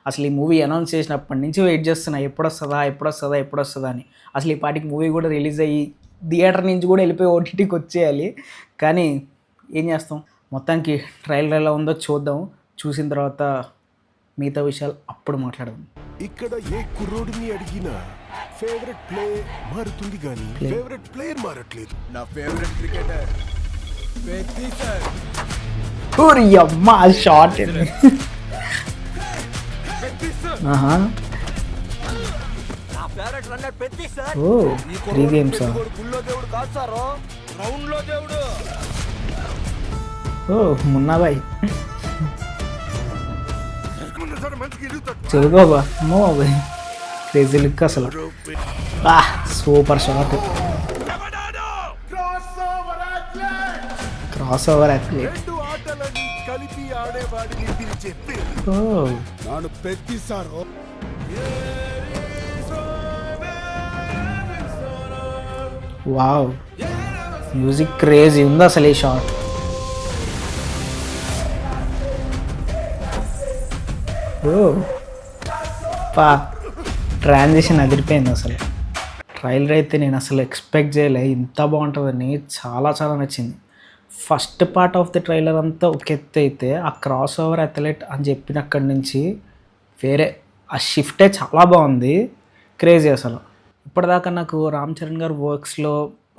అసలు ఈ movie announce చేసినప్పటి నుంచి వెయిట్ చేస్తున్నా, ఎప్పుడొస్తుందా అని. అసలు ఈ పాటికి మూవీ కూడా రిలీజ్ అయ్యి థియేటర్ నుంచి కూడా వెళ్ళిపోయి ఓటీటీకి వచ్చేయాలి. కానీ ఏం చేస్తాం, మొత్తానికి ట్రైలర్ ఎలా ఉందో చూద్దాం. చూసిన తర్వాత మిగతా విషయాలు అప్పుడు మాట్లాడదాం. ఇక్కడ ఏ కుర్రోడిని అడిగినా ఫేవరెట్ ప్లే మారుతుంది కానీ ఫేవరెట్ ప్లేయర్ మారట్లేదు. నా ఫేవరెట్ క్రికెటర్ పెద్ది సార్. ఓరి అమ్మ షాట్. ఆహా నా ఫేవరెట్ రన్నర్ పెద్ది సార్. ఓ 3 గేమ్స్. గుళ్ళో దేవుడు కాదు సార్, గ్రౌండ్ లో దేవుడు. ఓ మున్నా భాయ్ చదువుకో బా. నో భాయ్ క్రేజీ లుక్ అసలు. Super shot. Cross over athlete. రెండు ఆటలని కలిపి ఆడేవాడిని పిలిచే పేరు నాను Peddi sir. Wow music crazy ఉంది అసలు ఈ షాట్. ట్రాన్సిషన్ అదిరిపోయింది అసలు. ట్రైలర్ అయితే నేను అసలు ఎక్స్పెక్ట్ చేయలే ఇంత బాగుంటుందని. చాలా చాలా నచ్చింది. First part of the trailer అంతా ఒక ఎత్తు అయితే ఆ క్రాస్ ఓవర్ అథ్లెట్ అని చెప్పినక్కడి నుంచి వేరే ఆ షిఫ్టే చాలా బాగుంది. క్రేజీ అసలు. ఇప్పటిదాకా నాకు రామ్ చరణ్ గారు వర్క్స్లో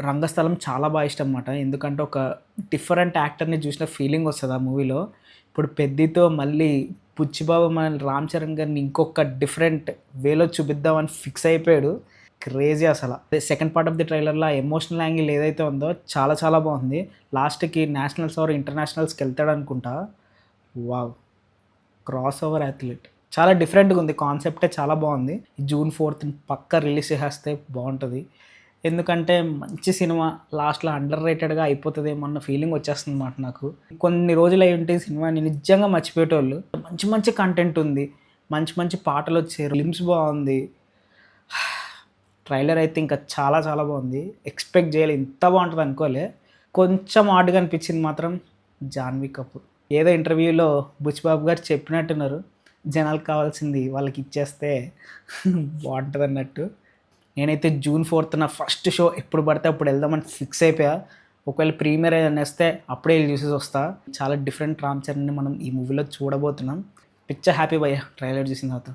రంగస్థలం చాలా బాగా ఇష్టం అన్నమాట. ఎందుకంటే ఒక డిఫరెంట్ యాక్టర్ని చూసిన ఫీలింగ్ వస్తుంది ఆ మూవీలో. ఇప్పుడు పెద్దితో మళ్ళీ బుచ్చిబాబు మన రామ్ చరణ్ గారిని ఇంకొక డిఫరెంట్ వేలో చూపిద్దామని ఫిక్స్ అయిపోయాడు. క్రేజీ అసలు. సెకండ్ పార్ట్ ఆఫ్ ది ట్రైలర్లో ఎమోషనల్ యాంగిల్ ఏదైతే ఉందో చాలా చాలా బాగుంది. లాస్ట్కి నేషనల్స్ ఆర్ ఇంటర్నేషనల్స్కి వెళ్తాడు అనుకుంటా. వావ్ క్రాస్ ఓవర్ అథ్లెట్ చాలా డిఫరెంట్గా ఉంది. కాన్సెప్టే చాలా బాగుంది. జూన్ 4th పక్కా రిలీజ్ చేస్తే బాగుంటుంది. ఎందుకంటే మంచి సినిమా లాస్ట్లో అండర్ రేటెడ్గా అయిపోతుందేమో అన్న ఫీలింగ్ వచ్చేస్తుంది అన్నమాట నాకు. కొన్ని రోజులు అయి ఉంటే సినిమాని నిజంగా మర్చిపోయేటోళ్ళు. మంచి మంచి కంటెంట్ ఉంది, మంచి మంచి పాటలు వచ్చారు, ఫిలిమ్స్ బాగుంది. ట్రైలర్ అయితే ఇంకా చాలా చాలా బాగుంది. ఎక్స్పెక్ట్ చేయాలి ఇంత బాగుంటుంది అనుకోలే. కొంచెం ఆడుగా అనిపించింది మాత్రం జాన్వీ కపూర్. ఏదో ఇంటర్వ్యూలో బుచ్చిబాబు గారు చెప్పినట్టున్నారు, జనాలకు కావాల్సింది వాళ్ళకి ఇచ్చేస్తే బాగుంటుంది అన్నట్టు. నేనైతే జూన్ 4th ఫస్ట్ షో ఎప్పుడు పడితే అప్పుడు వెళ్దామని ఫిక్స్ అయిపోయా. ఒకవేళ ప్రీమియర్ ఏదైనా వస్తే అప్పుడే చూసేసి వస్తా. చాలా డిఫరెంట్ రామ్ చరణ్ని మనం ఈ మూవీలో చూడబోతున్నాం. పిక్చర్ హ్యాపీ భయ్యా ట్రైలర్ చూసిన తర్వాత.